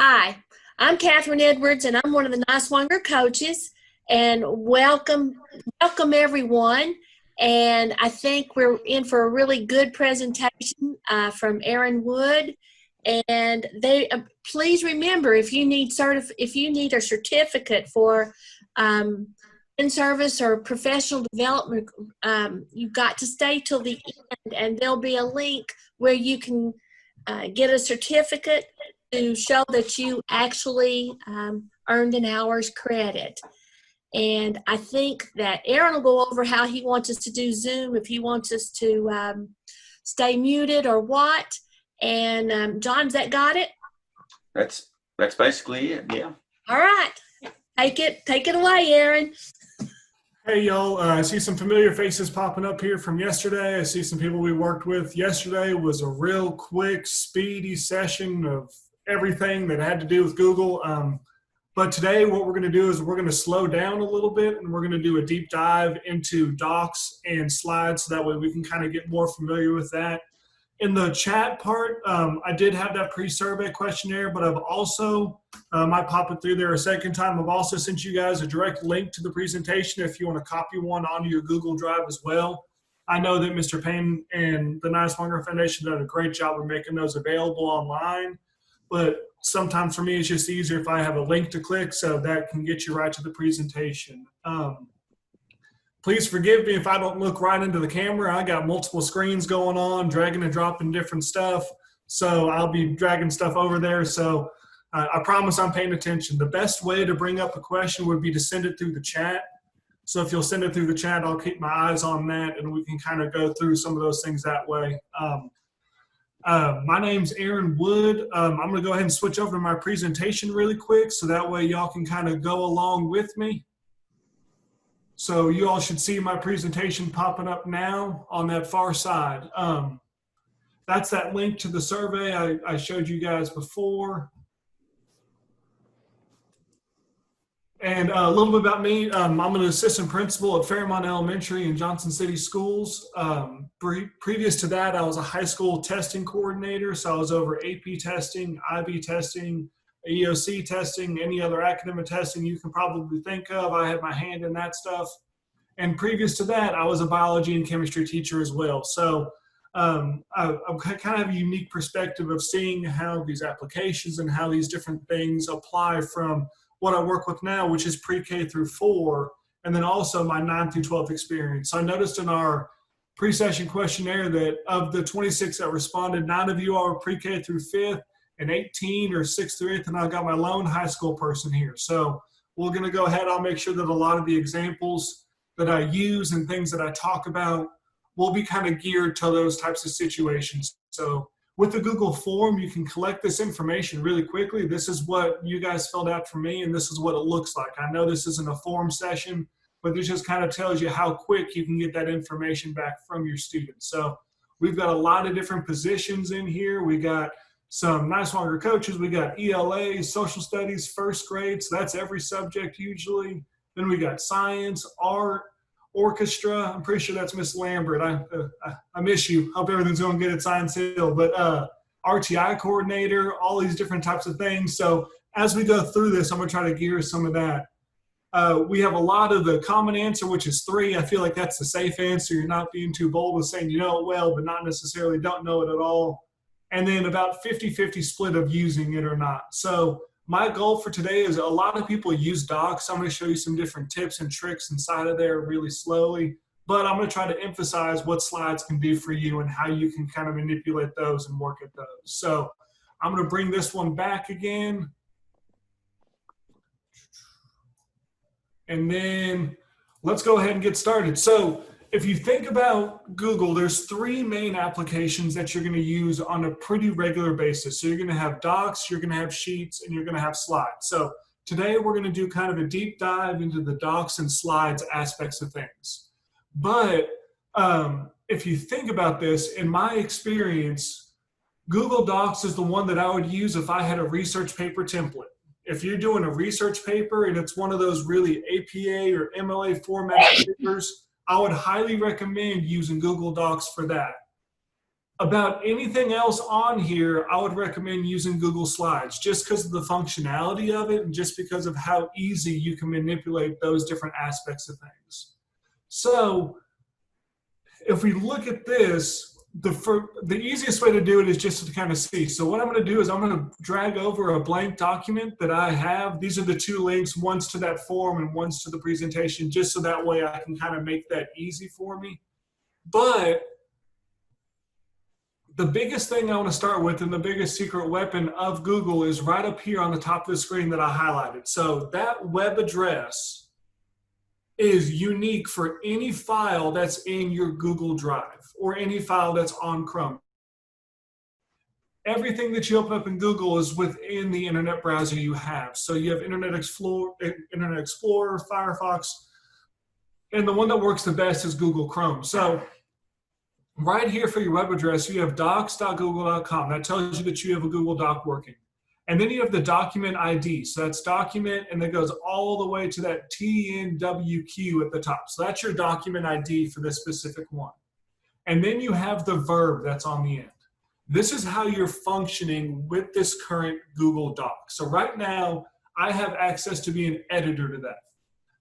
Hi, I'm Catherine Edwards, and I'm one of the Niswonger coaches. And welcome everyone. And I think we're in for a really good presentation from Aaron Wood. And please remember, if you need a certificate for in-service or professional development, you've got to stay till the end, and there'll be a link where you can get a certificate to show that you actually earned an hour's credit. And I think that Aaron will go over how he wants us to do Zoom, if he wants us to stay muted or what. And John's that got it? That's basically it, yeah. All right. Take it away, Aaron. Hey, y'all. I see some familiar faces popping up here from yesterday. I see some people we worked with. Yesterday was a real quick, speedy session of everything that had to do with Google. But today what we're going to do is we're going to slow down a little bit, and we're going to do a deep dive into docs and slides so that way we can kind of get more familiar with that. In the chat part, I did have that pre-survey questionnaire, but I've also, might pop it through there a second time, I've also sent you guys a direct link to the presentation if you want to copy one onto your Google Drive as well. I know that Mr. Payne and the Niswonger Foundation did a great job of making those available online, but sometimes for me it's just easier if I have a link to click, so that can get you right to the presentation. Please forgive me if I don't look right into the camera. I got multiple screens going on, dragging and dropping different stuff. So I'll be dragging stuff over there. So I promise I'm paying attention. The best way to bring up a question would be to send it through the chat. So if you'll send it through the chat, I'll keep my eyes on that, and we can kind of go through some of those things that way. My name's Aaron Wood. I'm going to go ahead and switch over to my presentation really quick so that way y'all can kind of go along with me. So you all should see my presentation popping up now on that far side. That's that link to the survey I showed you guys before. And a little bit about me. I'm an assistant principal at Fairmont Elementary in Johnson City Schools. Previous to that, I was a high school testing coordinator. So I was over AP testing, IB testing, EOC testing, any other academic testing you can probably think of. I had my hand in that stuff. And previous to that, I was a biology and chemistry teacher as well. So I kind of have a unique perspective of seeing how these applications and how these different things apply from what I work with now, which is pre-K through 4, and then also my 9 through 12 experience. So I noticed in our pre-session questionnaire that of the 26 that responded, 9 of you are pre-K through 5th, and 18 or 6th through 8th, and I've got my lone high school person here. So we're going to go ahead. I'll make sure that a lot of the examples that I use and things that I talk about will be kind of geared to those types of situations. So with the Google form, you can collect this information really quickly. This is what you guys filled out for me, and this is what it looks like. I know this isn't a form session, but this just kind of tells you how quick you can get that information back from your students. So we've got a lot of different positions in here. We got some Niswonger coaches. We got ELA, social studies, first grade. So that's every subject usually. Then we got science, art, orchestra. I'm pretty sure that's Miss Lambert. I miss you. Hope everything's going good at Science Hill. But RTI coordinator, all these different types of things. So as we go through this, I'm going to try to gear some of that. We have a lot of the common answer, which is 3. I feel like that's the safe answer. You're not being too bold with saying you know it well, but not necessarily don't know it at all. And then about 50-50 split of using it or not. So my goal for today is a lot of people use docs. I'm going to show you some different tips and tricks inside of there really slowly. But I'm going to try to emphasize what slides can do for you and how you can kind of manipulate those and work at those. So I'm going to bring this one back again. And then let's go ahead and get started. So if you think about Google, there's 3 main applications that you're going to use on a pretty regular basis. So you're going to have docs, you're going to have sheets, and you're going to have slides. So today we're going to do kind of a deep dive into the docs and slides aspects of things. But if you think about this, in my experience, Google Docs is the one that I would use if I had a research paper template. If you're doing a research paper and it's one of those really APA or MLA format papers, I would highly recommend using Google Docs for that. About anything else on here, I would recommend using Google Slides just because of the functionality of it and just because of how easy you can manipulate those different aspects of things. So if we look at this, the easiest way to do it is just to kind of see. So what I'm going to do is I'm going to drag over a blank document that I have. These are the two links, one's to that form and one's to the presentation, just so that way I can kind of make that easy for me. But the biggest thing I want to start with and the biggest secret weapon of Google is right up here on the top of the screen that I highlighted. So that web address is unique for any file that's in your Google Drive or any file that's on Chrome. Everything that you open up in Google is within the internet browser you have. So you have Internet Explorer, Firefox, and the one that works the best is Google Chrome. So right here for your web address, you have docs.google.com. That tells you that you have a Google Doc working. And then you have the document ID. So that's document, and that goes all the way to that TNWQ at the top. So that's your document ID for this specific one. And then you have the verb that's on the end. This is how you're functioning with this current Google Doc. So right now, I have access to be an editor to that.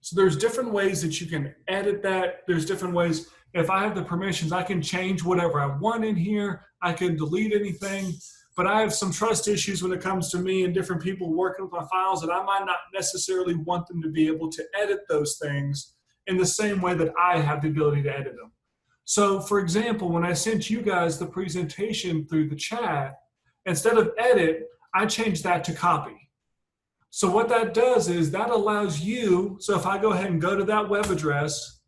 So there's different ways that you can edit that. There's different ways. If I have the permissions, I can change whatever I want in here. I can delete anything. But I have some trust issues when it comes to me and different people working with my files that I might not necessarily want them to be able to edit those things in the same way that I have the ability to edit them. So for example, when I sent you guys the presentation through the chat, instead of edit, I changed that to copy. So what that does is that allows you, so if I go ahead and go to that web address,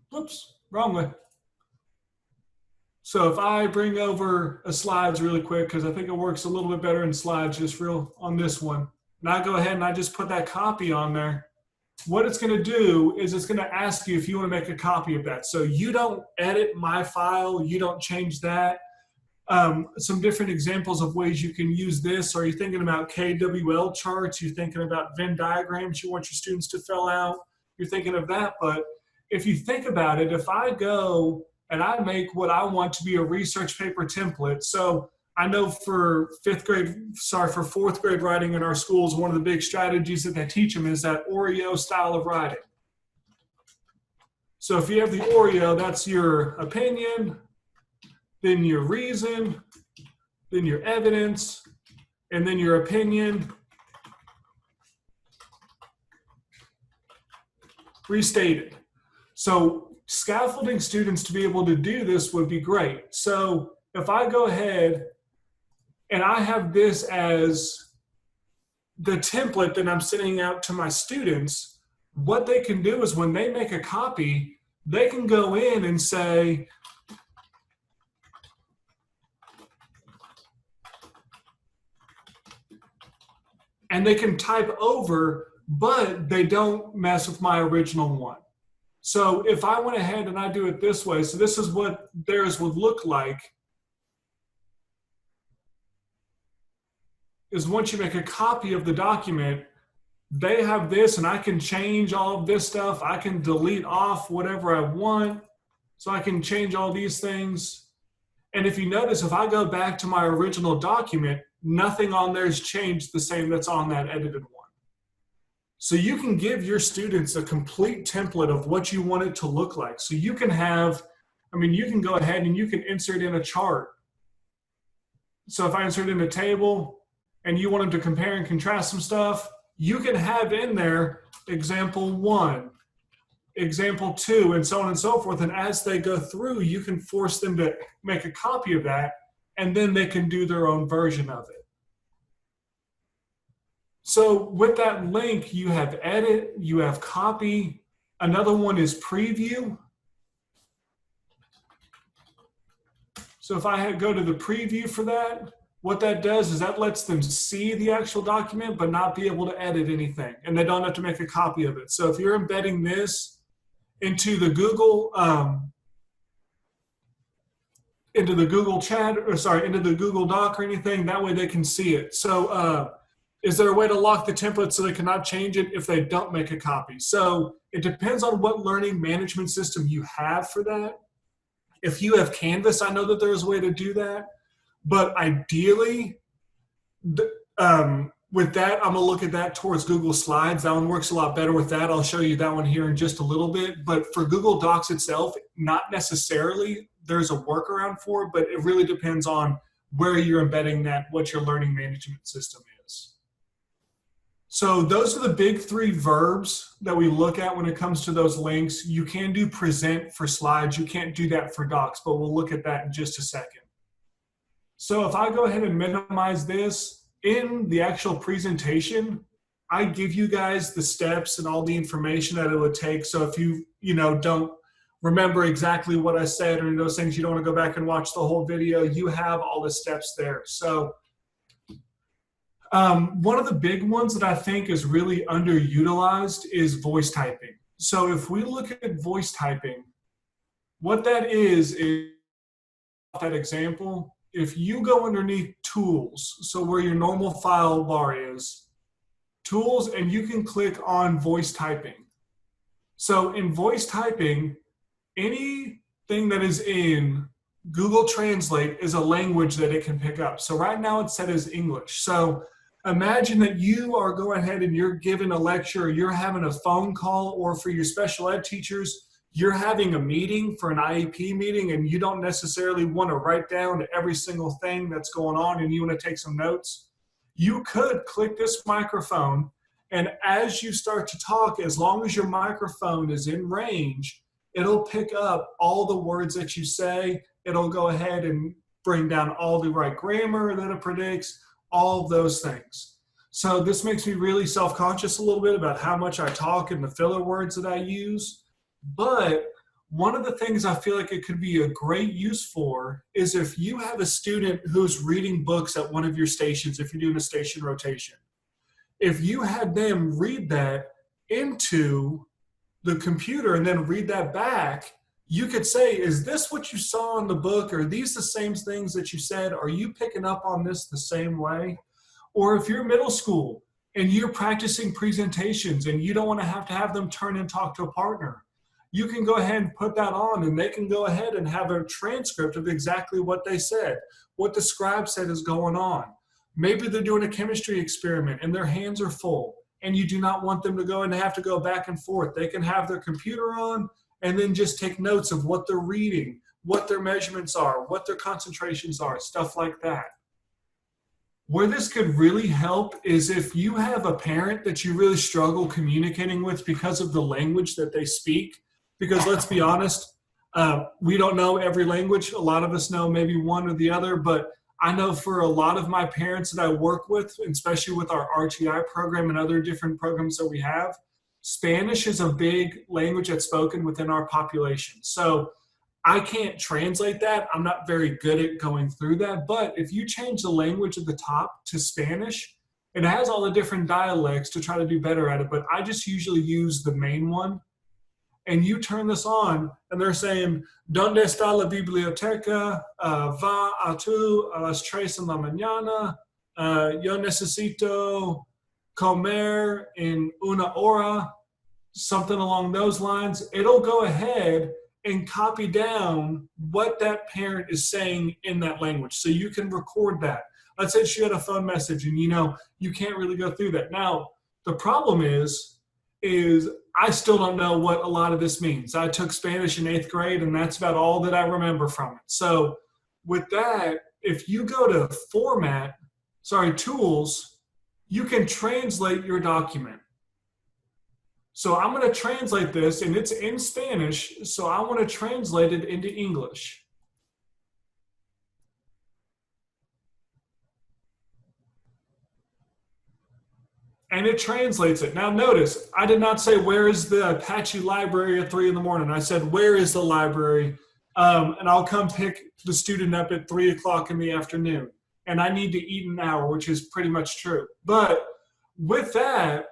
whoops, wrong way. So if I bring over a slides really quick, because I think it works a little bit better in slides, just real on this one. And I go ahead and I just put that copy on there. What it's going to do is it's going to ask you if you want to make a copy of that. So you don't edit my file. You don't change that. Some different examples of ways you can use this. Are you thinking about KWL charts? You're thinking about Venn diagrams you want your students to fill out? You're thinking of that. But if you think about it, if I go and I make what I want to be a research paper template. So I know for fourth grade writing in our schools, one of the big strategies that they teach them is that Oreo style of writing. So if you have the Oreo, that's your opinion, then your reason, then your evidence, and then your opinion. Restated. So scaffolding students to be able to do this would be great. So if I go ahead and I have this as the template that I'm sending out to my students, what they can do is when they make a copy, they can go in and say, and they can type over, but they don't mess with my original one. So if I went ahead and I do it this way, so this is what theirs would look like, is once you make a copy of the document, they have this and I can change all of this stuff. I can delete off whatever I want. So I can change all these things. And if you notice, if I go back to my original document, nothing on there has changed the same that's on that edited one. So you can give your students a complete template of what you want it to look like. So you can have, you can go ahead and you can insert in a chart. So if I insert in a table and you want them to compare and contrast some stuff, you can have in there example 1, example 2, and so on and so forth. And as they go through, you can force them to make a copy of that, and then they can do their own version of it. So with that link, you have edit, you have copy. Another one is preview. So if I go to the preview for that, what that does is that lets them see the actual document, but not be able to edit anything. And they don't have to make a copy of it. So if you're embedding this into the Google, into the Google chat, or sorry, into the Google Doc or anything, that way they can see it. So is there a way to lock the template so they cannot change it if they don't make a copy? So it depends on what learning management system you have for that. If you have Canvas, I know that there's a way to do that. But ideally, with that, I'm going to look at that towards Google Slides. That one works a lot better with that. I'll show you that one here in just a little bit. But for Google Docs itself, not necessarily there's a workaround for it, but it really depends on where you're embedding that, what your learning management system is. So those are the big three verbs that we look at when it comes to those links. You can do present for slides. You can't do that for docs, but we'll look at that in just a second. So if I go ahead and minimize this, in the actual presentation, I give you guys the steps and all the information that it would take. So if you don't remember exactly what I said or those things, you don't want to go back and watch the whole video, you have all the steps there. So one of the big ones that I think is really underutilized is voice typing. So if we look at voice typing, what that is that example, if you go underneath tools, so where your normal file bar is, tools, and you can click on voice typing. So in voice typing, anything that is in Google Translate is a language that it can pick up. So right now it's set as English. So imagine that you are going ahead and you're giving a lecture, or you're having a phone call, or for your special ed teachers, you're having a meeting for an IEP meeting, and you don't necessarily want to write down every single thing that's going on and you want to take some notes. You could click this microphone, and as you start to talk, as long as your microphone is in range, it'll pick up all the words that you say. It'll go ahead and bring down all the right grammar that it predicts, all of those things. So this makes me really self-conscious a little bit about how much I talk and the filler words that I use. But one of the things I feel like it could be a great use for is if you have a student who's reading books at one of your stations, if you're doing a station rotation, if you had them read that into the computer and then read that back, you could say, is this what you saw in the book? Are these the same things that you said? Are you picking up on this the same way? Or if you're middle school and you're practicing presentations and you don't want to have them turn and talk to a partner, you can go ahead and put that on, and they can go ahead and have a transcript of exactly what they said, what the scribe said is going on. Maybe they're doing a chemistry experiment and their hands are full, and you do not want them to go and have to go back and forth. They can have their computer on and then just take notes of what they're reading, what their measurements are, what their concentrations are, stuff like that. Where this could really help is if you have a parent that you really struggle communicating with because of the language that they speak. Because let's be honest, we don't know every language. A lot of us know maybe one or the other, but I know for a lot of my parents that I work with, especially with our RTI program and other different programs that we have, Spanish is a big language that's spoken within our population. So I can't translate that. I'm not very good at going through that. But if you change the language at the top to Spanish, it has all the different dialects to try to do better at it. But I just usually use the main one. And you turn this on, and they're saying, ¿Dónde está la biblioteca? Va a tú a las 3 en la mañana. Yo necesito comer en una hora. Something along those lines. It'll go ahead and copy down what that parent is saying in that language. So you can record that. Let's say she had a phone message, and you can't really go through that. Now, the problem is I still don't know what a lot of this means. I took Spanish in 8th grade, and that's about all that I remember from it. So with that, if you go to tools, you can translate your document. So I'm going to translate this, and it's in Spanish, so I want to translate it into English. And it translates it. Now notice, I did not say, where is the Apache library at 3 in the morning? I said, where is the library? And I'll come pick the student up at 3 o'clock in the afternoon. And I need to eat an hour, which is pretty much true. But with that,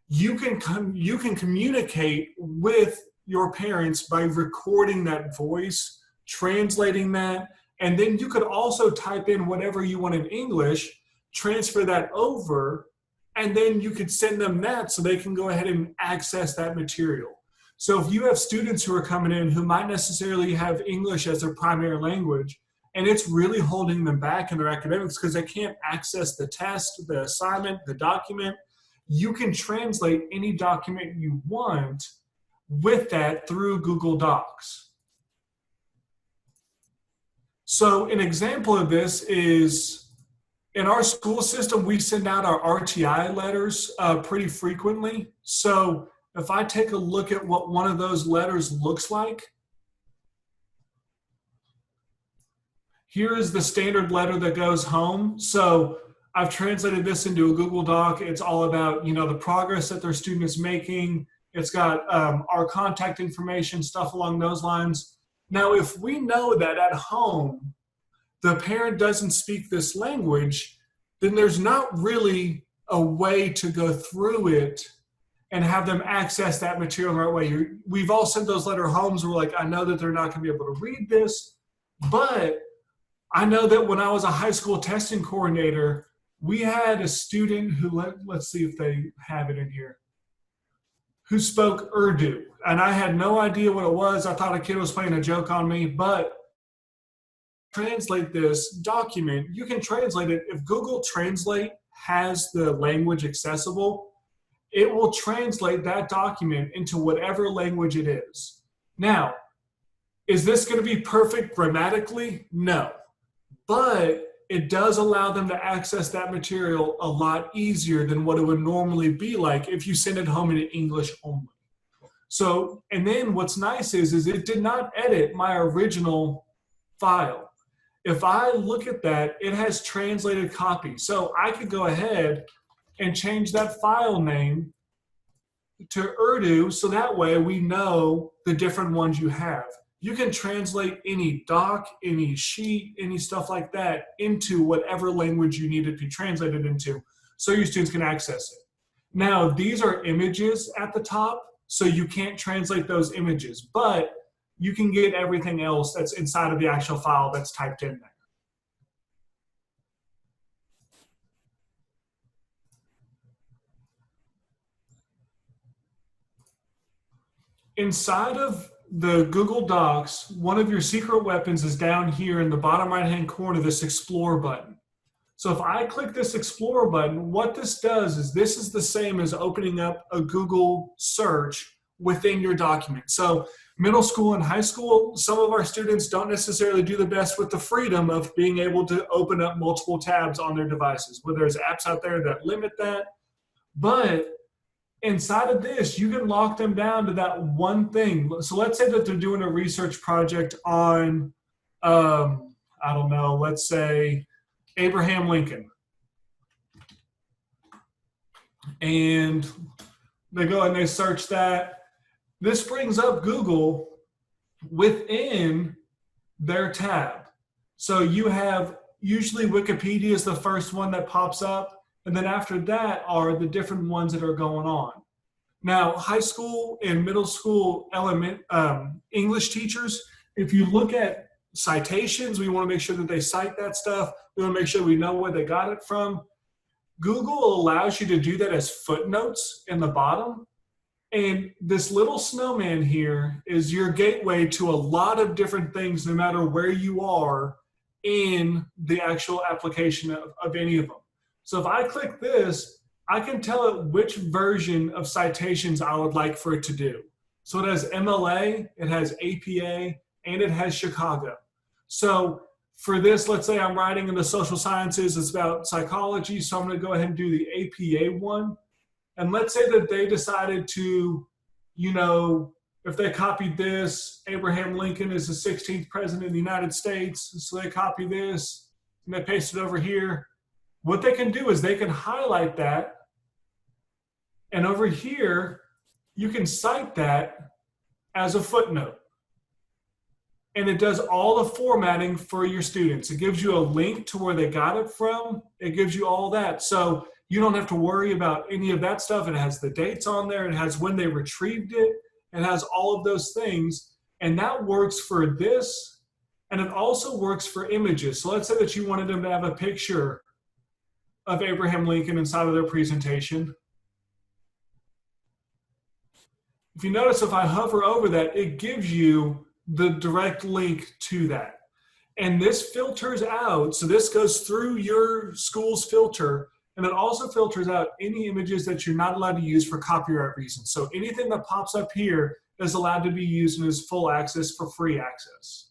you can communicate with your parents by recording that voice, translating that, and then you could also type in whatever you want in English, transfer that over, and then you could send them that so they can go ahead and access that material. So if you have students who are coming in who might necessarily have English as their primary language, and it's really holding them back in their academics because they can't access the test, the assignment, the document, you can translate any document you want with that through Google Docs. So an example of this is in our school system, we send out our RTI letters pretty frequently. So if I take a look at what one of those letters looks like, here is the standard letter that goes home. So I've translated this into a Google Doc. It's all about, the progress that their student is making. It's got our contact information, stuff along those lines. Now, if we know that at home, the parent doesn't speak this language, then there's not really a way to go through it and have them access that material the right way. We've all sent those letter homes. We're like, I know that they're not going to be able to read this, but I know that when I was a high school testing coordinator, we had a student who, let's see if they have it in here, who spoke Urdu. And I had no idea what it was. I thought a kid was playing a joke on me, but translate this document. You can translate it. If Google Translate has the language accessible, it will translate that document into whatever language it is. Now, is this going to be perfect grammatically? No. But it does allow them to access that material a lot easier than what it would normally be like if you send it home in English only. So, and then what's nice is it did not edit my original file. If I look at that, it has translated copy. So I could go ahead and change that file name to Urdu, so that way we know the different ones you have. You can translate any doc, any sheet, any stuff like that into whatever language you need it to be translated into so your students can access it. Now, these are images at the top, so you can't translate those images, but you can get everything else that's inside of the actual file that's typed in there. Inside of the Google Docs, one of your secret weapons is down here in the bottom right-hand corner, this Explore button. So if I click this Explore button, what this does is this is the same as opening up a Google search within your document. So middle school and high school, some of our students don't necessarily do the best with the freedom of being able to open up multiple tabs on their devices, where there's apps out there that limit that. But inside of this, you can lock them down to that one thing. So let's say that they're doing a research project on, I don't know, let's say Abraham Lincoln. And they go and they search that. This brings up Google within their tab. So you have, usually Wikipedia is the first one that pops up. And then after that are the different ones that are going on. Now, high school and middle school English teachers, if you look at citations, we want to make sure that they cite that stuff. We want to make sure we know where they got it from. Google allows you to do that as footnotes in the bottom. And this little snowman here is your gateway to a lot of different things, no matter where you are in the actual application of any of them. So if I click this, I can tell it which version of citations I would like for it to do. So it has MLA, it has APA, and it has Chicago. So for this, let's say I'm writing in the social sciences, it's about psychology, so I'm going to go ahead and do the APA one. And let's say that they decided to, if they copied this, Abraham Lincoln is the 16th president of the United States, so they copy this, and they paste it over here. What they can do is they can highlight that, and over here, you can cite that as a footnote. And it does all the formatting for your students. It gives you a link to where they got it from. It gives you all that. So you don't have to worry about any of that stuff. It has the dates on there. It has when they retrieved it. It has all of those things. And that works for this. And it also works for images. So let's say that you wanted them to have a picture of Abraham Lincoln inside of their presentation. If you notice, if I hover over that, it gives you the direct link to that. And this filters out, so this goes through your school's filter, and it also filters out any images that you're not allowed to use for copyright reasons. So anything that pops up here is allowed to be used and is full access for free access.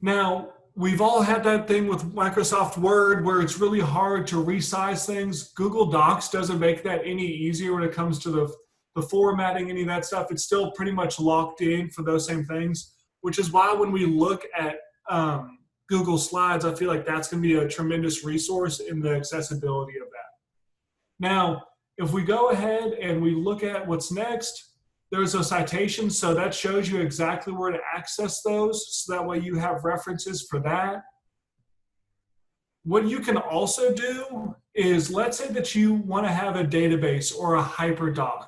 Now, we've all had that thing with Microsoft Word where it's really hard to resize things. Google Docs doesn't make that any easier when it comes to the formatting, any of that stuff. It's still pretty much locked in for those same things, which is why when we look at Google Slides, I feel like that's going to be a tremendous resource in the accessibility of that. Now, if we go ahead and we look at what's next, there's a citation, so that shows you exactly where to access those, so that way you have references for that. What you can also do is, let's say that you want to have a database or a hyperdoc.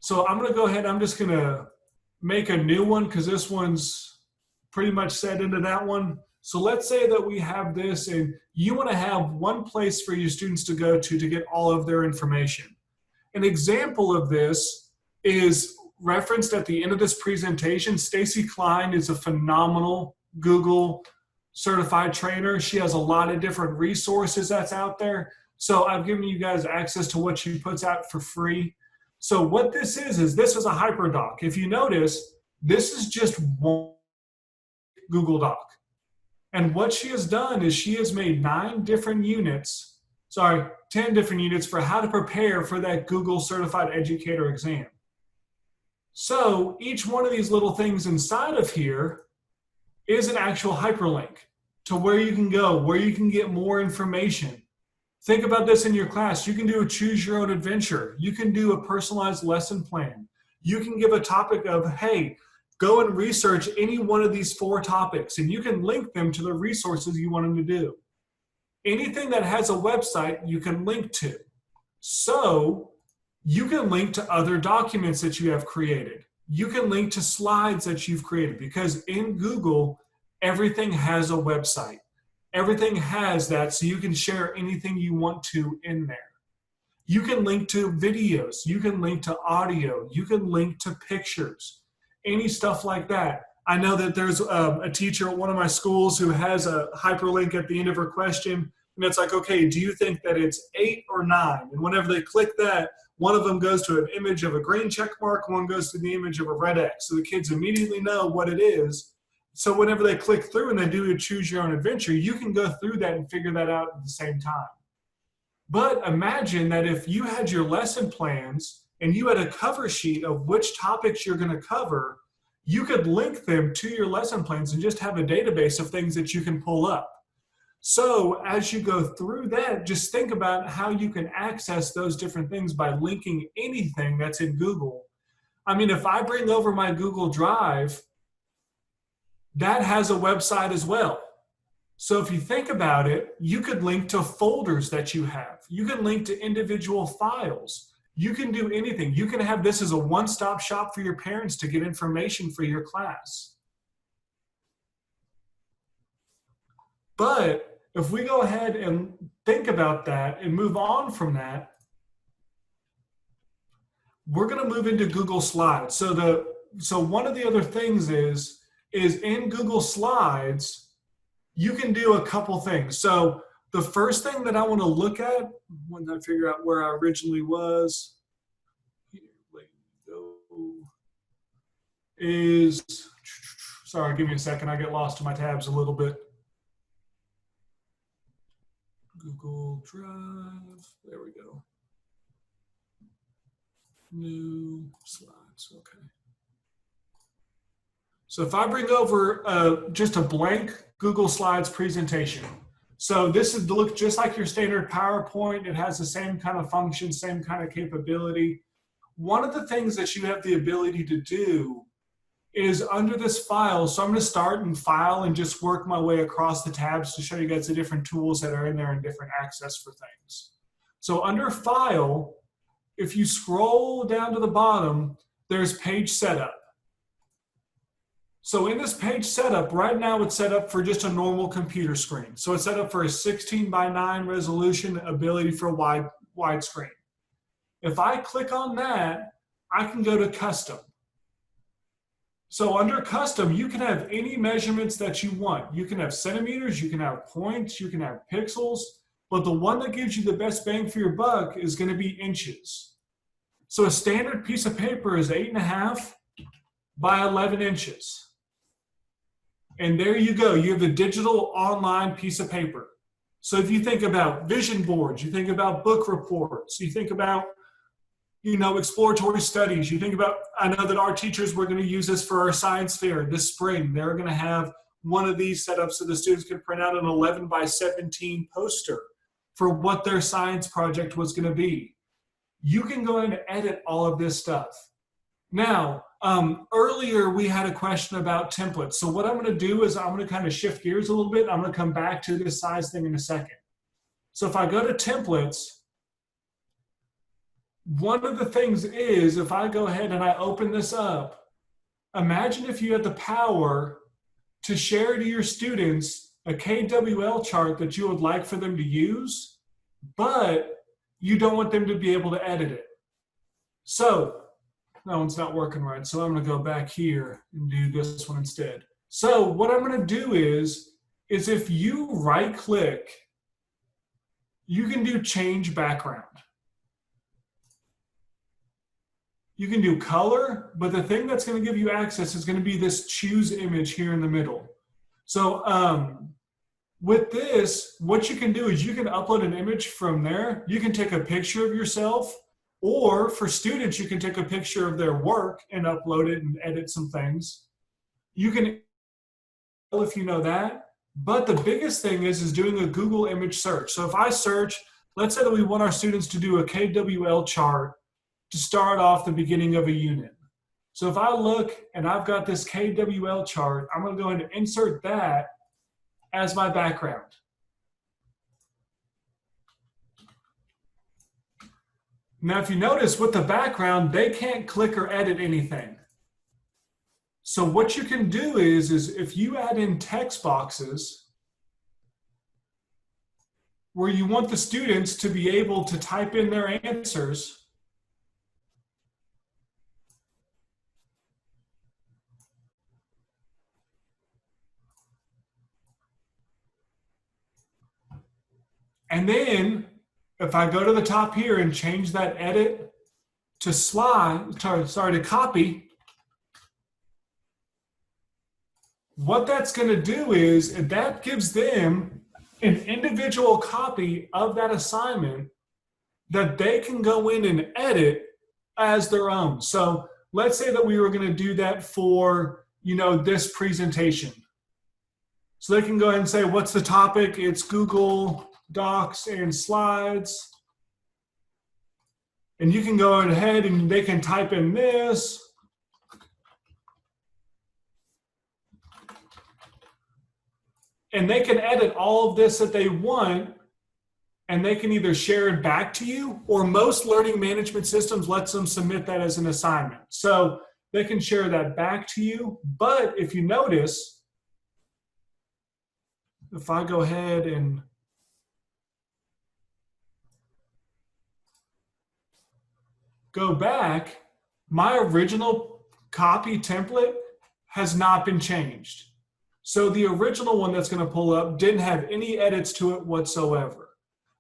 So I'm going to go ahead, I'm just going to make a new one because this one's pretty much set into that one. So let's say that we have this and you want to have one place for your students to go to get all of their information. An example of this is referenced at the end of this presentation. Stacy Klein is a phenomenal Google certified trainer. She has a lot of different resources that's out there. So I've given you guys access to what she puts out for free. So what this is this is a hyperdoc. If you notice, this is just one Google Doc. And what she has done is she has made 10 different units for how to prepare for that Google Certified Educator exam. So each one of these little things inside of here is an actual hyperlink to where you can go, where you can get more information. Think about this in your class. You can do a choose your own adventure. You can do a personalized lesson plan. You can give a topic of, hey, go and research any one of these 4 topics, and you can link them to the resources you want them to do. Anything that has a website, you can link to. So you can link to other documents that you have created. You can link to slides that you've created, because in Google, everything has a website. Everything has that, so you can share anything you want to in there. You can link to videos. You can link to audio. You can link to pictures, any stuff like that. I know that there's a teacher at one of my schools who has a hyperlink at the end of her question, and it's like, okay, do you think that it's 8 or 9? And whenever they click that, one of them goes to an image of a green check mark, one goes to the image of a red X. So the kids immediately know what it is. So whenever they click through and they do a choose your own adventure, you can go through that and figure that out at the same time. But imagine that if you had your lesson plans and you had a cover sheet of which topics you're going to cover, you could link them to your lesson plans and just have a database of things that you can pull up. So as you go through that, just think about how you can access those different things by linking anything that's in Google. I mean, if I bring over my Google Drive, that has a website as well. So if you think about it, you could link to folders that you have. You can link to individual files. You can do anything. You can have this as a one-stop shop for your parents to get information for your class. But if we go ahead and think about that and move on from that, we're going to move into Google Slides. So one of the other things is in Google Slides, you can do a couple things. So the first thing that I want to look at, when I figure out where I originally was, is, sorry, give me a second. I get lost in my tabs a little bit. Google Drive, there we go. New slides, okay. So if I bring over just a blank Google Slides presentation. So this is to look just like your standard PowerPoint. It has the same kind of function, same kind of capability. One of the things that you have the ability to do is under this file. So I'm going to start in File and just work my way across the tabs to show you guys the different tools that are in there and different access for things. So under File, if you scroll down to the bottom, there's Page Setup. So in this page setup, right now it's set up for just a normal computer screen. So it's set up for a 16:9 resolution, ability for widescreen. If I click on that, I can go to custom. So under custom, you can have any measurements that you want. You can have centimeters, you can have points, you can have pixels, but the one that gives you the best bang for your buck is going to be inches. So a standard piece of paper is 8.5 by 11 inches. And there you go. You have a digital online piece of paper. So if you think about vision boards, you think about book reports, you think about exploratory studies. You think about, I know that our teachers were going to use this for our science fair this spring. They're going to have one of these set up so the students can print out an 11 by 17 poster for what their science project was going to be. You can go in and edit all of this stuff. Now, earlier we had a question about templates. So what I'm going to do is I'm going to kind of shift gears a little bit. I'm going to come back to this size thing in a second. So if I go to templates, one of the things is, if I go ahead and I open this up, imagine if you had the power to share to your students a KWL chart that you would like for them to use, but you don't want them to be able to edit it. So, that one's not working right, so I'm going to go back here and do this one instead. So what I'm going to do is if you right-click, you can do change background. You can do color, but the thing that's going to give you access is going to be this choose image here in the middle. So with this, what you can do is you can upload an image from there. You can take a picture of yourself, or for students, you can take a picture of their work and upload it and edit some things. You can, if you know that, but the biggest thing is doing a Google image search. So if I search, let's say that we want our students to do a KWL chart to start off the beginning of a unit. So if I look and I've got this KWL chart, I'm going to go ahead and insert that as my background. Now, if you notice with the background, they can't click or edit anything. So what you can do is if you add in text boxes where you want the students to be able to type in their answers, and then if I go to the top here and change that edit to slide, to copy, what that's going to do is that gives them an individual copy of that assignment that they can go in and edit as their own. So let's say that we were going to do that for, this presentation. So they can go ahead and say, what's the topic? It's Google Docs and Slides. And you can go ahead and they can type in this. And they can edit all of this that they want, and they can either share it back to you, or most learning management systems lets them submit that as an assignment. So they can share that back to you. But if you notice, if I go ahead and go back, my original copy template has not been changed. So the original one that's going to pull up didn't have any edits to it whatsoever.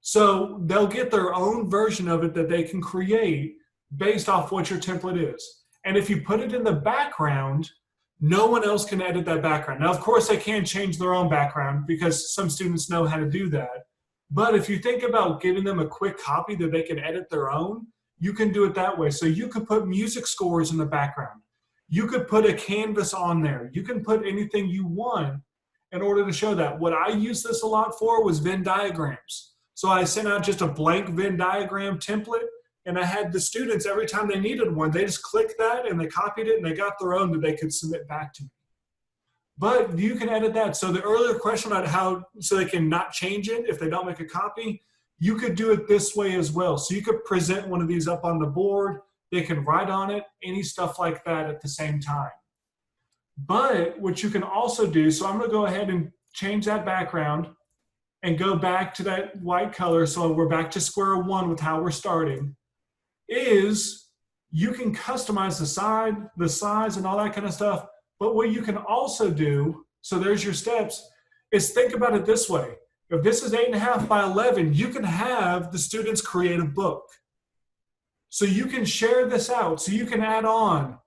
So they'll get their own version of it that they can create based off what your template is. And if you put it in the background, no one else can edit that background. Now, of course, they can change their own background because some students know how to do that. But if you think about giving them a quick copy that they can edit their own, you can do it that way. So you could put music scores in the background. You could put a canvas on there. You can put anything you want in order to show that. What I used this a lot for was Venn diagrams. So I sent out just a blank Venn diagram template, and I had the students, every time they needed one, they just clicked that and they copied it and they got their own that they could submit back to me. But you can edit that. So the earlier question about how, so they can not change it if they don't make a copy, you could do it this way as well. So you could present one of these up on the board. They can write on it, any stuff like that at the same time. But what you can also do, so I'm going to go ahead and change that background and go back to that white color. So we're back to square one with how we're starting. is you can customize the size and all that kind of stuff. But what you can also do, so there's your steps, is think about it this way. If this is 8.5 by 11, you can have the students create a book. So you can share this out. So you can add on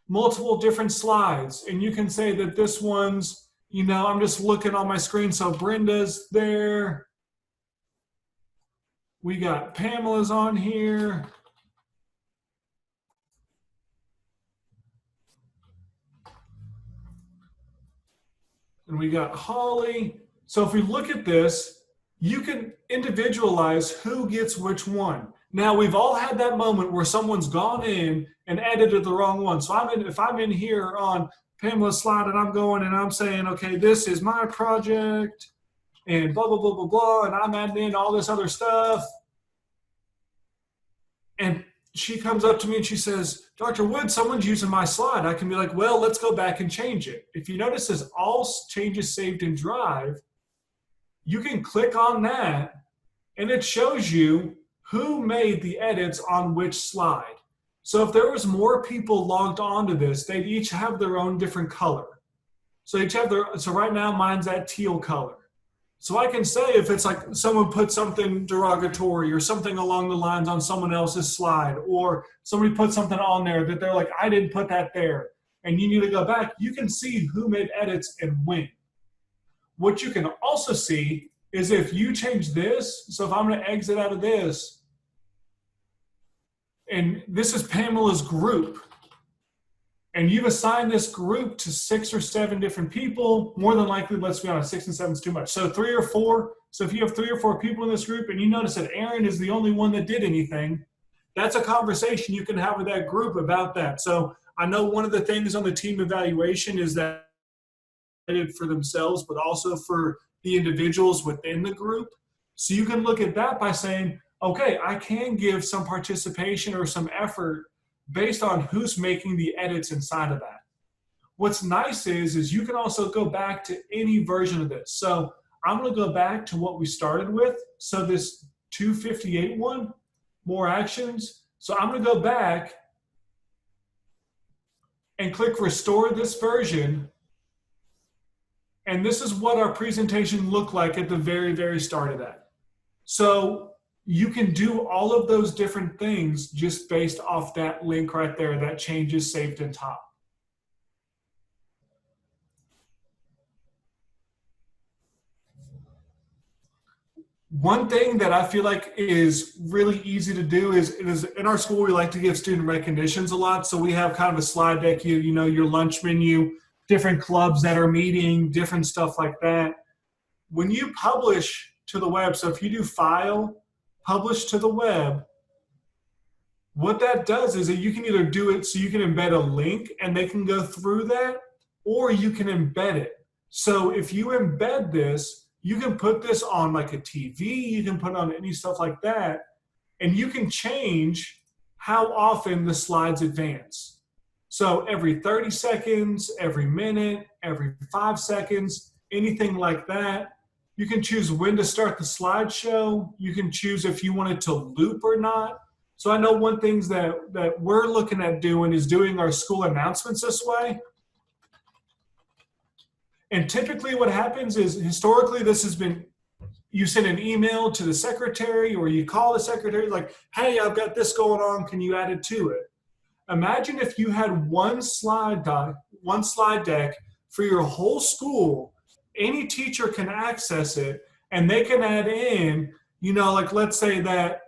multiple different slides, and you can say that this one's, I'm just looking on my screen. So Brenda's there. We got Pamela's on here. And we got Holly. So if we look at this, you can individualize who gets which one. Now, we've all had that moment where someone's gone in and edited the wrong one. So if I'm in here on Pamela's slide and I'm going and I'm saying, okay, this is my project and blah, blah, blah, blah, blah, and I'm adding in all this other stuff. And she comes up to me and she says, Dr. Wood, someone's using my slide. I can be like, well, let's go back and change it. If you notice this all changes saved in Drive, you can click on that and it shows you who made the edits on which slide. So if there was more people logged onto this, they'd each have their own different color. So right now mine's that teal color. So I can say if it's like someone put something derogatory or something along the lines on someone else's slide, or somebody put something on there that they're like, I didn't put that there, and you need to go back, you can see who made edits and when. What you can also see is if you change this, so if I'm going to exit out of this, and this is Pamela's group, and you've assigned this group to 6 or 7 different people, more than likely, let's be honest, 6 and 7 is too much. So 3 or 4, so if you have 3 or 4 people in this group and you notice that Aaron is the only one that did anything, that's a conversation you can have with that group about that. So I know one of the things on the team evaluation is that for themselves, but also for the individuals within the group. So you can look at that by saying, okay, I can give some participation or some effort based on who's making the edits inside of that. What's nice is you can also go back to any version of this. So I'm going to go back to what we started with. So this 258 one, more actions. So I'm going to go back and click restore this version. And this is what our presentation looked like at the very, very start of that. So you can do all of those different things just based off that link right there, that changes saved in top. One thing that I feel like is really easy to do is in our school, we like to give student recognitions a lot. So we have kind of a slide deck, you know, your lunch menu, different clubs that are meeting, different stuff like that. When you publish to the web, so if you do file, publish to the web, what that does is that you can either do it so you can embed a link and they can go through that, or you can embed it. So if you embed this, you can put this on like a TV, you can put on any stuff like that, and you can change how often the slides advance. So every 30 seconds, every minute, every 5 seconds, anything like that. You can choose when to start the slideshow. You can choose if you want it to loop or not. So I know one thing that we're looking at doing is doing our school announcements this way. And typically what happens is historically this has been, you send an email to the secretary or you call the secretary like, hey, I've got this going on, can you add it to it? Imagine if you had one slide deck for your whole school. Any teacher can access it and they can add in, you know, like let's say that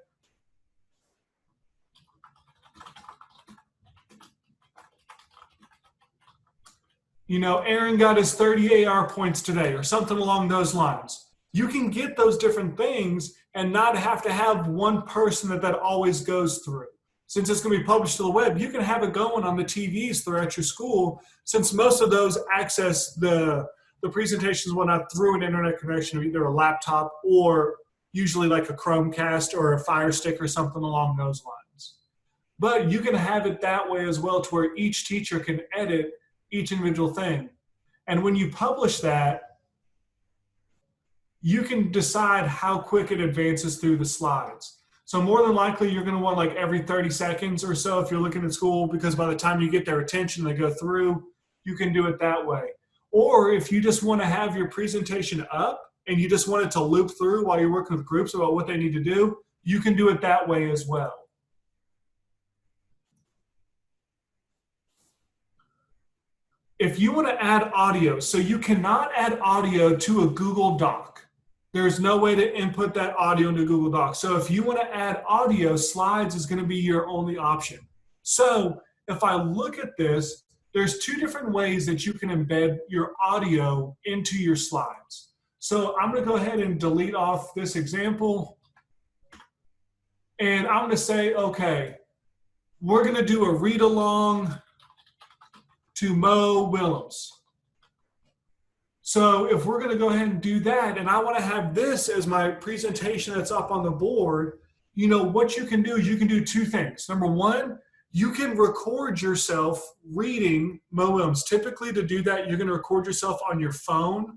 you know, Aaron got his 30 AR points today or something along those lines. You can get those different things and not have to have one person that always goes through. Since it's going to be published to the web, you can have it going on the TVs throughout your school, since most of those access the presentations and whatnot through an internet connection of either a laptop or usually like a Chromecast or a Fire Stick or something along those lines. But you can have it that way as well, to where each teacher can edit each individual thing. And when you publish that, you can decide how quick it advances through the slides. So more than likely, you're going to want like every 30 seconds or so if you're looking at school, because by the time you get their attention, they go through, you can do it that way. Or if you just want to have your presentation up and you just want it to loop through while you're working with groups about what they need to do, you can do it that way as well. If you want to add audio, so you cannot add audio to a Google Doc. There's no way to input that audio into Google Docs. So if you want to add audio, Slides is going to be your only option. So if I look at this, there's two different ways that you can embed your audio into your slides. So I'm going to go ahead and delete off this example. And I'm going to say, okay, we're going to do a read along to Mo Willems. So if we're going to go ahead and do that, and I want to have this as my presentation that's up on the board, you know, what you can do is you can do two things. Number one, you can record yourself reading Mo Willems. Typically to do that, you're going to record yourself on your phone,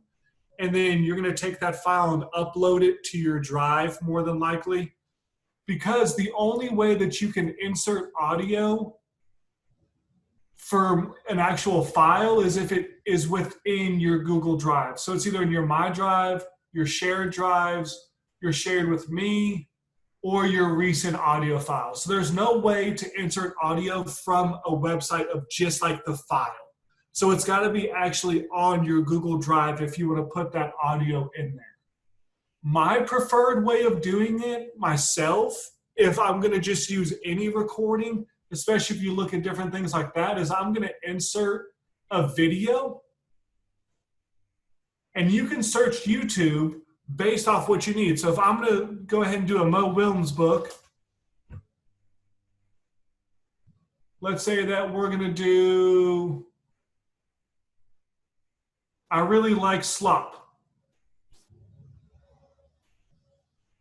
and then you're going to take that file and upload it to your drive more than likely. Because the only way that you can insert audio for an actual file is if it is within your Google Drive. So it's either in your My Drive, your shared drives, your shared with me, or your recent audio files. So there's no way to insert audio from a website of just like the file. So it's got to be actually on your Google Drive if you want to put that audio in there. My preferred way of doing it myself, if I'm going to just use any recording, especially if you look at different things like that, is I'm going to insert a video. And you can search YouTube based off what you need. So if I'm going to go ahead and do a Mo Willems book, let's say that we're going to do, I really like slop.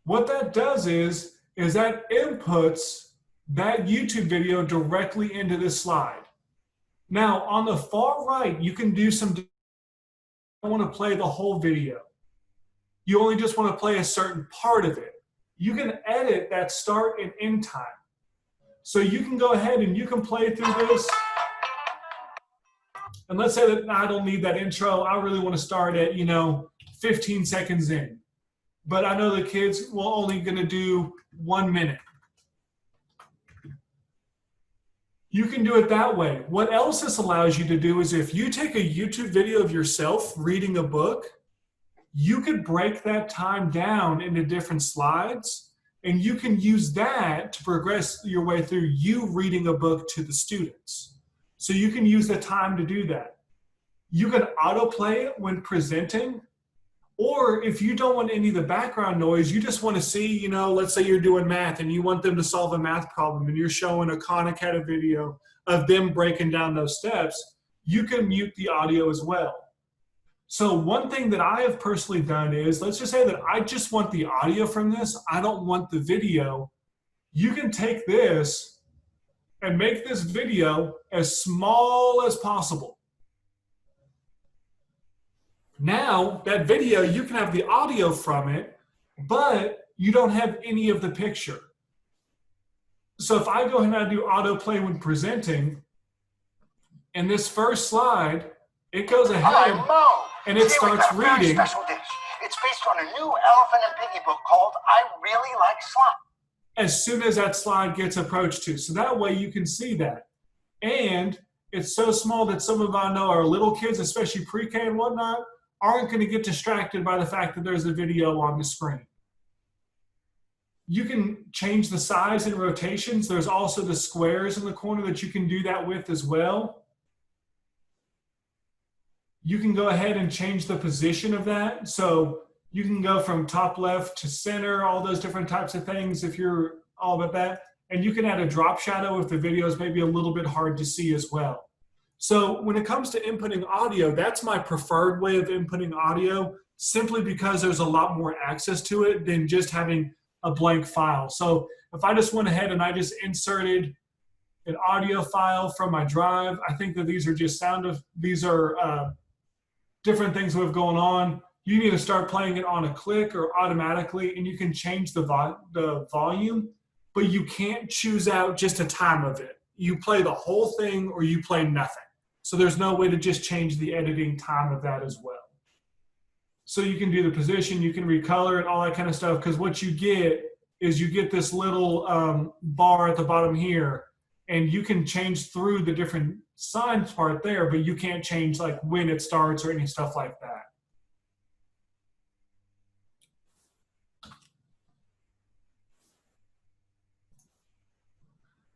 What that does is that inputs that YouTube video directly into this slide. Now, on the far right, you can do some, I want to play the whole video. You only just want to play a certain part of it. You can edit that start and end time. So you can go ahead and you can play through this. And let's say that I don't need that intro. I really want to start at, 15 seconds in. But I know the kids will only going to do 1 minute. You can do it that way. What else this allows you to do is if you take a YouTube video of yourself reading a book, you could break that time down into different slides, and you can use that to progress your way through you reading a book to the students. So you can use the time to do that. You can autoplay it when presenting, or if you don't want any of the background noise, you just want to see, let's say you're doing math and you want them to solve a math problem and you're showing a Khan Academy video of them breaking down those steps, you can mute the audio as well. So one thing that I have personally done is, let's just say that I just want the audio from this. I don't want the video. You can take this and make this video as small as possible. Now, that video, you can have the audio from it, but you don't have any of the picture. So if I go ahead and I do autoplay when presenting, in this first slide, it goes ahead and it starts reading. Special dish. It's based on a new Elephant and Piggy book called I Really Like Slop. As soon as that slide gets approached to. So that way you can see that. And it's so small that some of I know our little kids, especially pre-K and whatnot, aren't going to get distracted by the fact that there's a video on the screen. You can change the size and rotations. There's also the squares in the corner that you can do that with as well. You can go ahead and change the position of that. So you can go from top left to center, all those different types of things if you're all about that. And you can add a drop shadow if the video is maybe a little bit hard to see as well. So when it comes to inputting audio, that's my preferred way of inputting audio, simply because there's a lot more access to it than just having a blank file. So if I just went ahead and I just inserted an audio file from my drive, I think that these are just these are different things we have going on. You need to start playing it on a click or automatically, and you can change the volume. but you can't choose out just a time of it. You play the whole thing or you play nothing. So there's no way to just change the editing time of that as well. So you can do the position, you can recolor it, all that kind of stuff, because what you get is you get this little bar at the bottom here, and you can change through the different signs part there, but you can't change like when it starts or any stuff like that.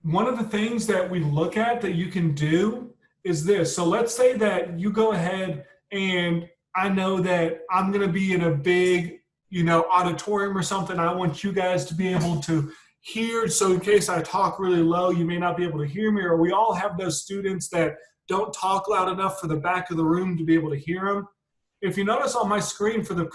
One of the things that we look at that you can do is this. So let's say that you go ahead, and I know that I'm going to be in a big, auditorium or something. I want you guys to be able to hear. So in case I talk really low, you may not be able to hear me, or we all have those students that don't talk loud enough for the back of the room to be able to hear them. If you notice on my screen for the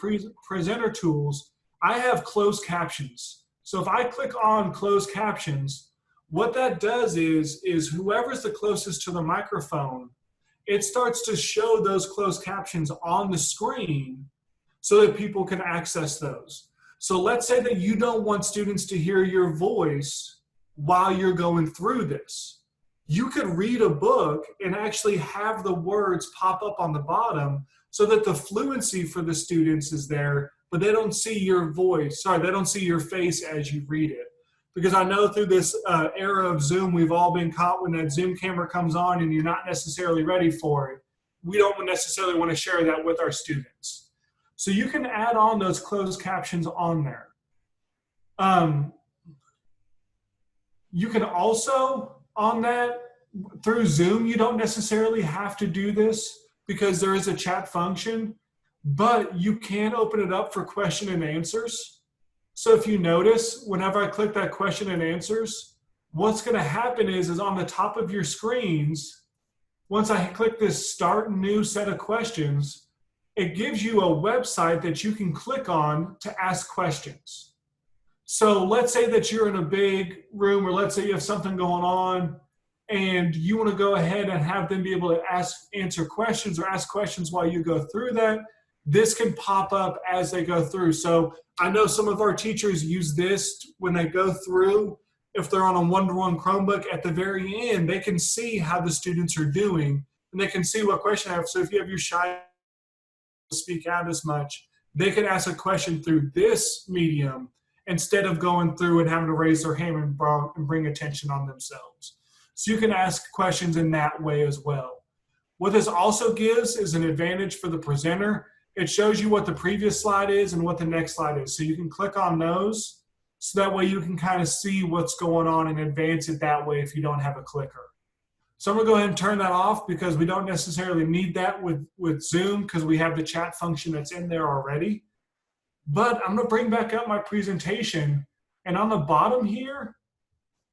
presenter tools, I have closed captions. So if I click on closed captions, what that does is whoever's the closest to the microphone, it starts to show those closed captions on the screen so that people can access those. So let's say that you don't want students to hear your voice while you're going through this. You could read a book and actually have the words pop up on the bottom so that the fluency for the students is there, but they don't see your voice, they don't see your face as you read it. Because I know through this era of Zoom, we've all been caught when that Zoom camera comes on and you're not necessarily ready for it. We don't necessarily want to share that with our students. So you can add on those closed captions on there. You can also, on that, through Zoom, you don't necessarily have to do this because there is a chat function, but you can open it up for question and answers. So if you notice, whenever I click that question and answers, what's going to happen is on the top of your screens, once I click this start new set of questions, it gives you a website that you can click on to ask questions. So let's say that you're in a big room, or let's say you have something going on and you want to go ahead and have them be able to answer questions or ask questions while you go through that. This can pop up as they go through. So I know some of our teachers use this when they go through. If they're on a one-to-one Chromebook, at the very end, they can see how the students are doing, and they can see what question I have. So if you have your shy to speak out as much, they can ask a question through this medium instead of going through and having to raise their hand and bring attention on themselves. So you can ask questions in that way as well. What this also gives is an advantage for the presenter. It shows you what the previous slide is and what the next slide is. So you can click on those, so that way you can kind of see what's going on and advance it that way if you don't have a clicker. So I'm going to go ahead and turn that off because we don't necessarily need that with Zoom because we have the chat function that's in there already. But I'm going to bring back up my presentation, and on the bottom here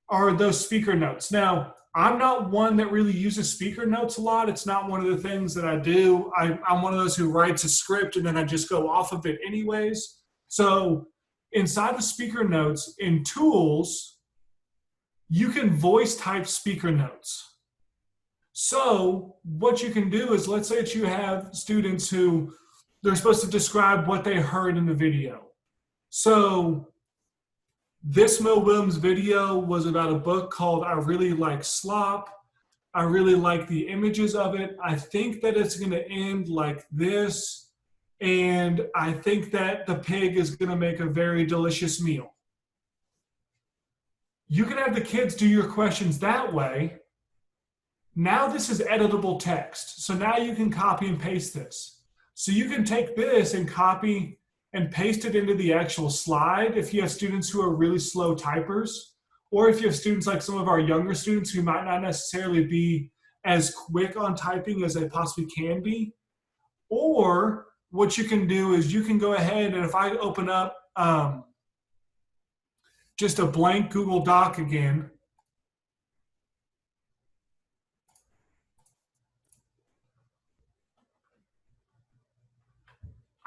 are those speaker notes. Now, I'm not one that really uses speaker notes a lot. It's not one of the things that I do. I'm one of those who writes a script and then I just go off of it anyways. So inside the speaker notes in tools, you can voice type speaker notes. So what you can do is, let's say that you have students who they're supposed to describe what they heard in the video. So this Mo Williams video was about a book called I Really Like Slop. I really like the images of it. I think that it's going to end like this. And I think that the pig is going to make a very delicious meal. You can have the kids do your questions that way. Now this is editable text. So now you can copy and paste this. So you can take this and copy and paste it into the actual slide if you have students who are really slow typers, or if you have students like some of our younger students who might not necessarily be as quick on typing as they possibly can be. Or what you can do is you can go ahead and if I open up just a blank Google Doc again,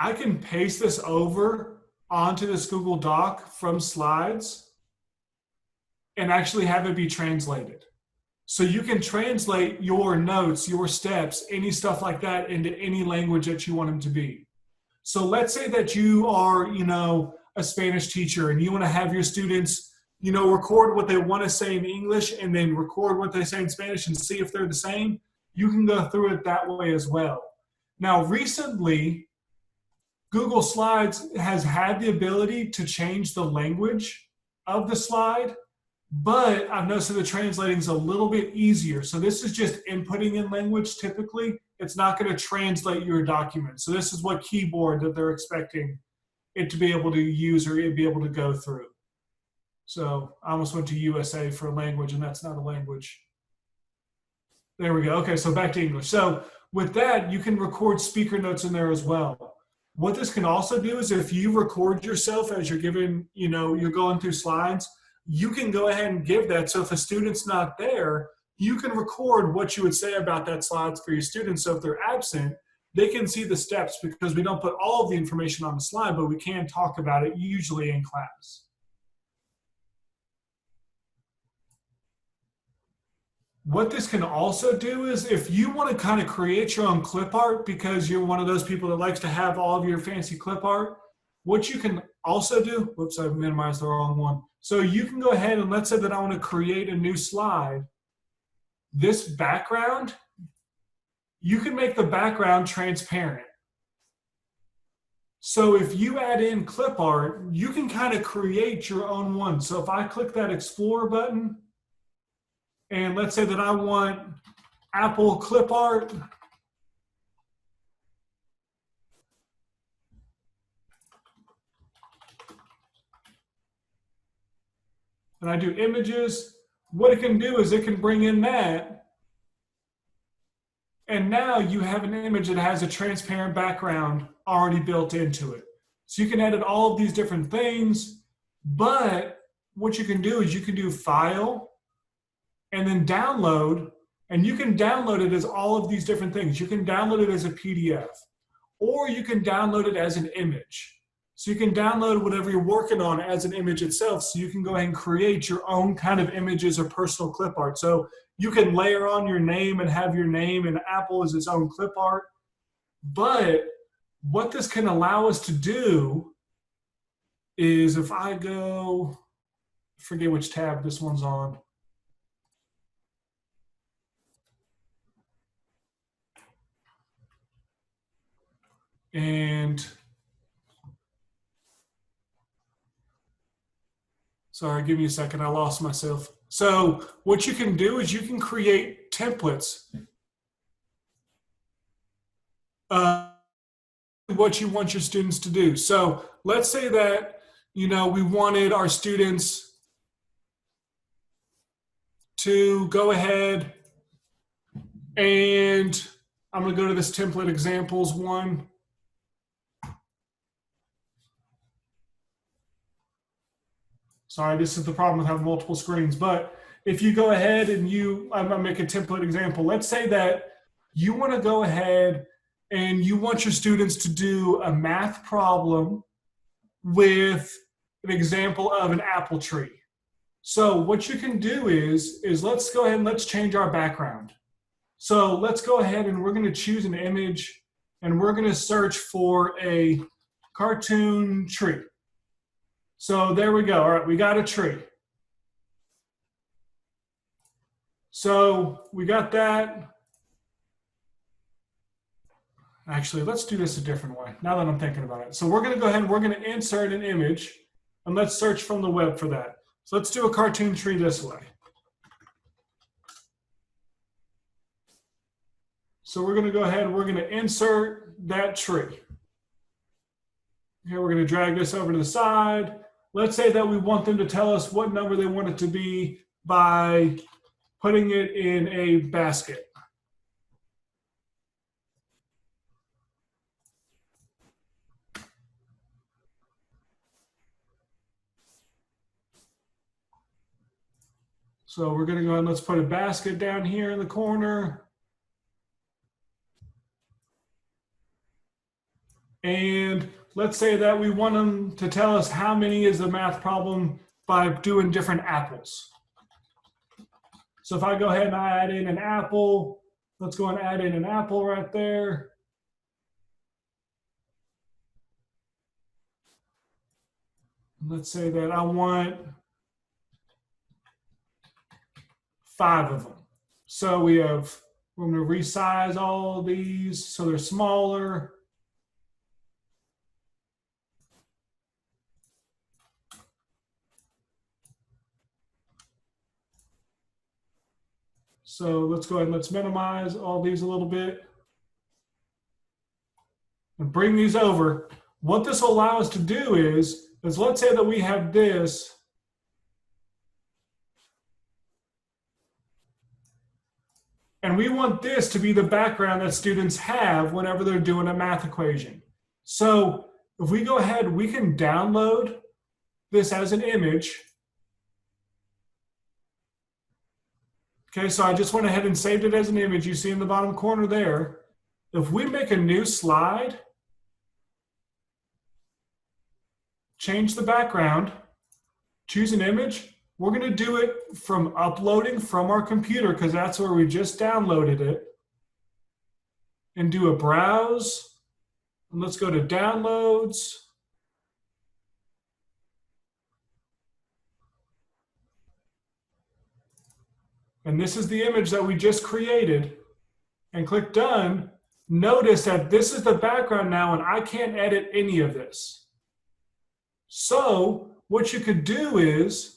I can paste this over onto this Google Doc from Slides and actually have it be translated. So you can translate your notes, your steps, any stuff like that into any language that you want them to be. So let's say that you are, a Spanish teacher and you want to have your students record what they want to say in English and then record what they say in Spanish and see if they're the same, you can go through it that way as well. Now, recently, Google Slides has had the ability to change the language of the slide, but I've noticed that the translating is a little bit easier. So this is just inputting in language typically. It's not going to translate your document. So this is what keyboard that they're expecting it to be able to use or be able to go through. So I almost went to USA for language, and that's not a language. There we go. Okay, so back to English. So with that, you can record speaker notes in there as well. What this can also do is if you record yourself as you're giving, you're going through slides, you can go ahead and give that. So if a student's not there, you can record what you would say about that slides for your students. So if they're absent, they can see the steps because we don't put all of the information on the slide, but we can talk about it usually in class. What this can also do is if you want to kind of create your own clip art because you're one of those people that likes to have all of your fancy clip art, what you can also do, whoops, I minimized the wrong one. So you can go ahead and let's say that I want to create a new slide. This background, you can make the background transparent. So if you add in clip art, you can kind of create your own one. So if I click that Explore button, and let's say that I want Apple clip art. And I do images. What it can do is it can bring in that. And now you have an image that has a transparent background already built into it. So you can edit all of these different things. But what you can do is you can do File, and then download, and you can download it as all of these different things. You can download it as a PDF, or you can download it as an image. So you can download whatever you're working on as an image itself, so you can go ahead and create your own kind of images or personal clip art. So you can layer on your name and have your name, and Apple as its own clip art. But what this can allow us to do is if I go, forget which tab this one's on. And sorry, give me a second, I lost myself. So what you can do is you can create templates. What you want your students to do. So let's say that, we wanted our students to go ahead and I'm going to go to this template examples one. Sorry, this is the problem with having multiple screens. But if you go ahead and I'm going to make a template example. Let's say that you want to go ahead and you want your students to do a math problem with an example of an apple tree. So what you can do is let's go ahead and let's change our background. So let's go ahead and we're going to choose an image and we're going to search for a cartoon tree. So there we go. All right, we got a tree. So we got that. Actually, let's do this a different way, now that I'm thinking about it. So we're going to go ahead and we're going to insert an image, and let's search from the web for that. So let's do a cartoon tree this way. So we're going to go ahead and we're going to insert that tree. Okay, we're going to drag this over to the side. Let's say that we want them to tell us what number they want it to be by putting it in a basket. So we're going to go ahead and let's put a basket down here in the corner. And let's say that we want them to tell us how many is the math problem by doing different apples. So if I go ahead and I add in an apple, let's go and add in an apple right there. Let's say that I want 5 of them. So we're going to resize all of these so they're smaller. So let's go ahead and let's minimize all these a little bit and bring these over. What this will allow us to do is let's say that we have this. And we want this to be the background that students have whenever they're doing a math equation. So if we go ahead, we can download this as an image. Okay, so I just went ahead and saved it as an image. You see in the bottom corner there. If we make a new slide, change the background, choose an image, we're going to do it from uploading from our computer because that's where we just downloaded it. And do a browse. And let's go to downloads. And this is the image that we just created. And click done. Notice that this is the background now and I can't edit any of this. So what you could do is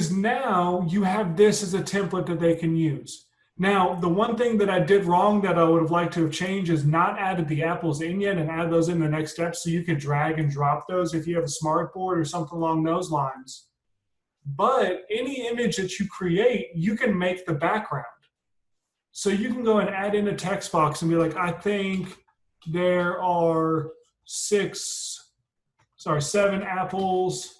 now you have this as a template that they can use. Now, the one thing that I did wrong that I would have liked to have changed is not added the apples in yet and add those in the next step so you could drag and drop those if you have a smart board or something along those lines. But any image that you create, you can make the background. So you can go and add in a text box and be like, I think there are 7 apples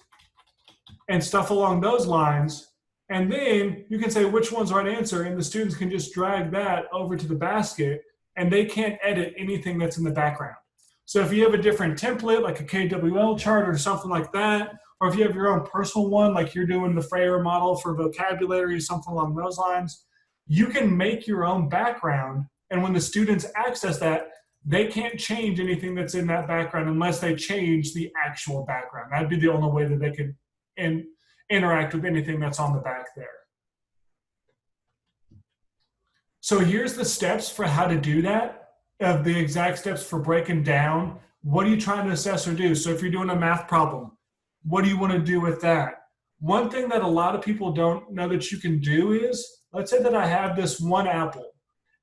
and stuff along those lines. And then you can say which one's the right answer, and the students can just drag that over to the basket, and they can't edit anything that's in the background. So if you have a different template, like a KWL chart or something like that, or if you have your own personal one, like you're doing the Frayer model for vocabulary or something along those lines, you can make your own background, and when the students access that, they can't change anything that's in that background unless they change the actual background. That'd be the only way that they could interact with anything that's on the back there. So here's the steps for how to do that, of the exact steps for breaking down. What are you trying to assess or do? So if you're doing a math problem, what do you want to do with that? One thing that a lot of people don't know that you can do is, let's say that I have this 1 apple,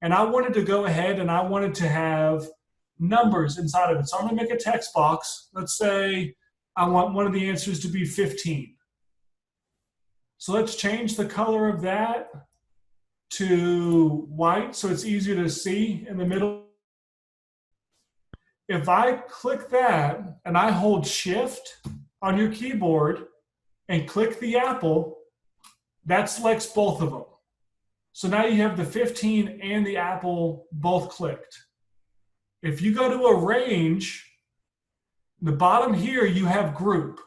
and I wanted to go ahead and I wanted to have numbers inside of it. So I'm going to make a text box. Let's say I want one of the answers to be 15. So let's change the color of that to white so it's easier to see in the middle. If I click that and I hold Shift on your keyboard and click the apple, that selects both of them. So now you have the 15 and the apple both clicked. If you go to Arrange, the bottom here you have Group.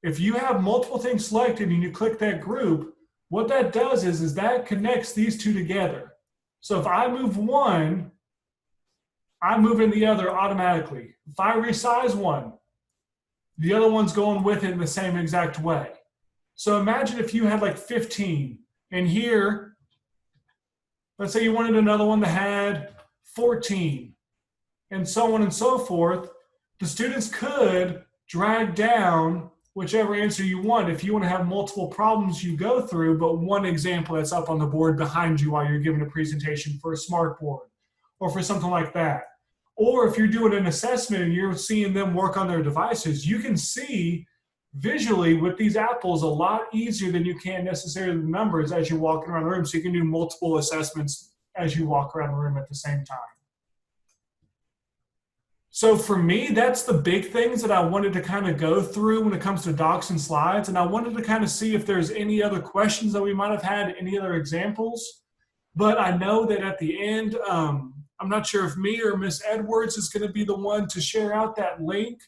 If you have multiple things selected and you click that group, what that does is that connects these two together. So if I move one, I'm moving the other automatically. If I resize one, the other one's going with it in the same exact way. So imagine if you had like 15, and here, let's say you wanted another one that had 14, and so on and so forth. The students could drag down whichever answer you want. If you want to have multiple problems you go through, but one example that's up on the board behind you while you're giving a presentation for a smart board or for something like that. Or if you're doing an assessment and you're seeing them work on their devices, you can see visually with these apples a lot easier than you can necessarily the numbers as you're walking around the room. So you can do multiple assessments as you walk around the room at the same time. So for me, that's the big things that I wanted to kind of go through when it comes to docs and slides. And I wanted to kind of see if there's any other questions that we might have had, any other examples. But I know that at the end, I'm not sure if me or Miss Edwards is going to be the one to share out that link.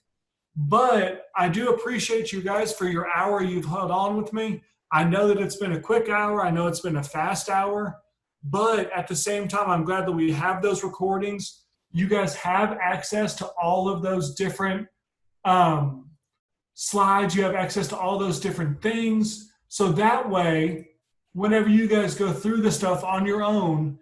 But I do appreciate you guys for your hour you've held on with me. I know that it's been a quick hour. I know it's been a fast hour. But at the same time, I'm glad that we have those recordings. You guys have access to all of those different slides. You have access to all those different things. So that way, whenever you guys go through the stuff on your own,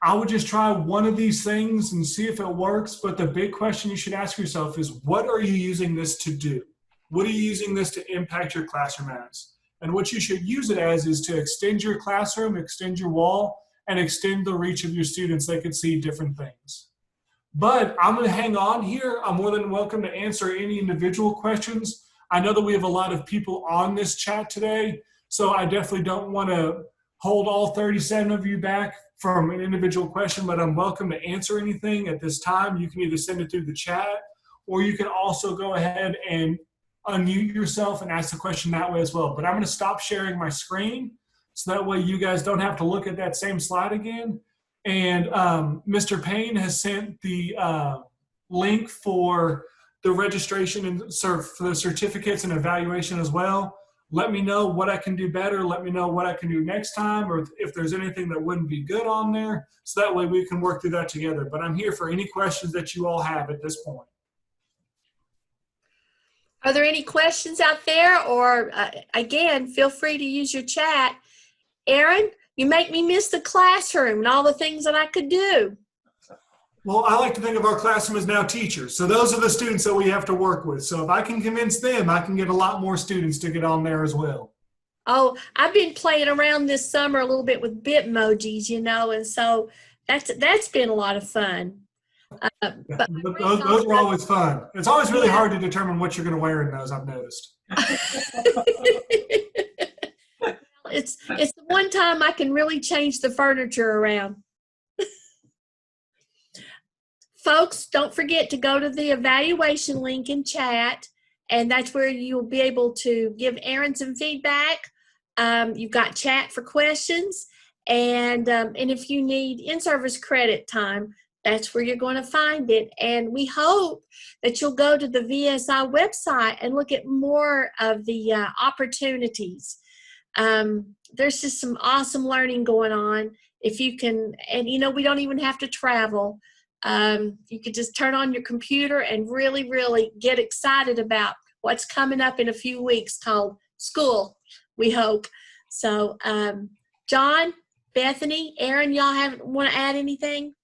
I would just try one of these things and see if it works. But the big question you should ask yourself is, what are you using this to do? What are you using this to impact your classroom as? And what you should use it as is to extend your classroom, extend your wall, and extend the reach of your students. They could see different things. But I'm going to hang on here. I'm more than welcome to answer any individual questions. I know that we have a lot of people on this chat today, so I definitely don't want to hold all 37 of you back from an individual question, but I'm welcome to answer anything at this time. You can either send it through the chat, or you can also go ahead and unmute yourself and ask the question that way as well. But I'm going to stop sharing my screen so that way you guys don't have to look at that same slide again. And Mr. Payne has sent the link for the registration and for the certificates and evaluation as well. Let me know what I can do better. Let me know what I can do next time, or if there's anything that wouldn't be good on there. So that way we can work through that together. But I'm here for any questions that you all have at this point. Are there any questions out there? Or again, feel free to use your chat. Aaron, you make me miss the classroom and all the things that I could do. Well, I like to think of our classroom as now teachers. So those are the students that we have to work with. So if I can convince them, I can get a lot more students to get on there as well. Oh, I've been playing around this summer a little bit with Bitmojis, you know, and so that's been a lot of fun. But those are always fun. It's always really hard to determine what you're going to wear in those, I've noticed. It's the one time I can really change the furniture around. Folks, don't forget to go to the evaluation link in chat, and that's where you'll be able to give Aaron some feedback. You've got chat for questions, and if you need in-service credit time, that's where you're going to find it. And we hope that you'll go to the VSI website and look at more of the opportunities. There's just some awesome learning going on. If you can, and you know, we don't even have to travel. You could just turn on your computer and really, really get excited about what's coming up in a few weeks called school, we hope. So, John, Bethany, Aaron, y'all want to add anything?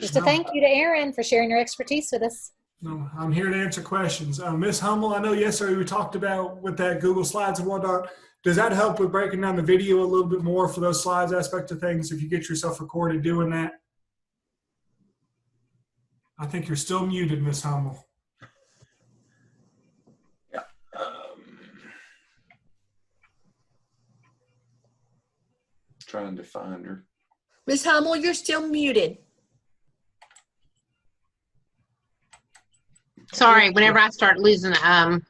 Just a thank you to Aaron for sharing your expertise with us. No, I'm here to answer questions. Ms. Hummel, I know yesterday we talked about with that Google Slides and whatnot. Does that help with breaking down the video a little bit more for those slides aspect of things if you get yourself recorded doing that? I think you're still muted, Ms. Hummel. Yeah. Trying to find her. Ms. Hummel, you're still muted. Sorry, whenever I start losing,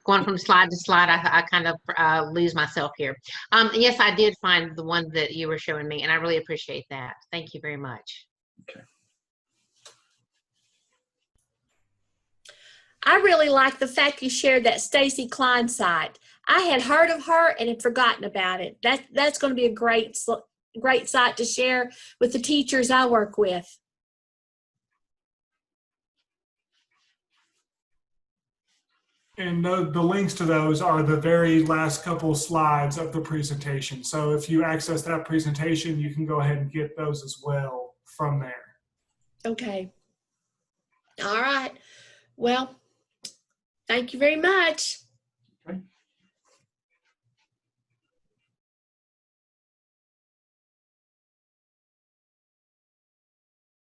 going from slide to slide, I kind of lose myself here. Yes, I did find the one that you were showing me, and I really appreciate that. Thank you very much. Okay. I really like the fact you shared that Stacy Klein site. I had heard of her and had forgotten about it. That's going to be a great site to share with the teachers I work with. And the links to those are the very last couple slides of the presentation. So if you access that presentation, you can go ahead and get those as well from there. Okay. All right. Well, thank you very much.